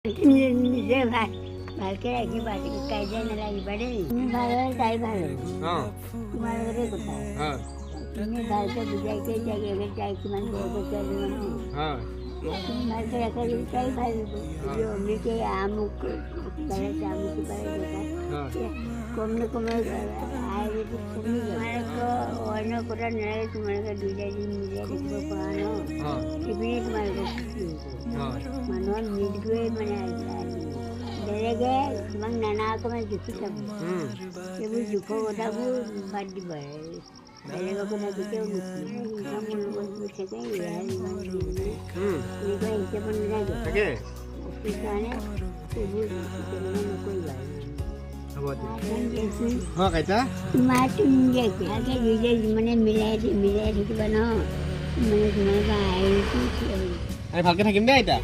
নিজে ভালকে ৰাখি কাজিয়া নালাগিবা দেই ভাল হয় তাই ভাল হ'ব তোমাৰ লগতে কথা তুমি ভালকে বুজাই কৰি তাই কিমান ছোৱালী মানুহ তুমি ভালকে ৰাখা যদি তাই ভাল হ'ব যদি অমৃতে আমুক পাৰে আমুক পাৰে কমলে কমে তোমালোকৰ অন্য কথা নালাগে তোমালোকে দুইটাই দিন মিলাই থাকিব পৰা ন সেইপিনে তোমালোকৰ মানুহৰ মিলটোৱে মানে বেলেগে তোমাক নানা ৰকমে জুখি চাব সেইবোৰ জোখৰ কথাবোৰ বাদ দিব বেলেগৰ কথা কেতিয়াও নুশুনে ইনকাম মোৰ লগত গৈ থাকে ইয়াৰ ইমান এনেকুৱা হিচাপত নাথাকে বস্তুৰ কাৰণে সেইবোৰ নকৰিবা তোমাৰতো ভালকে দুইটাই যিমানে মিলাই থাকিবা ন মানে তোমালোকৰ ভালকে থাকিম দেই আইতা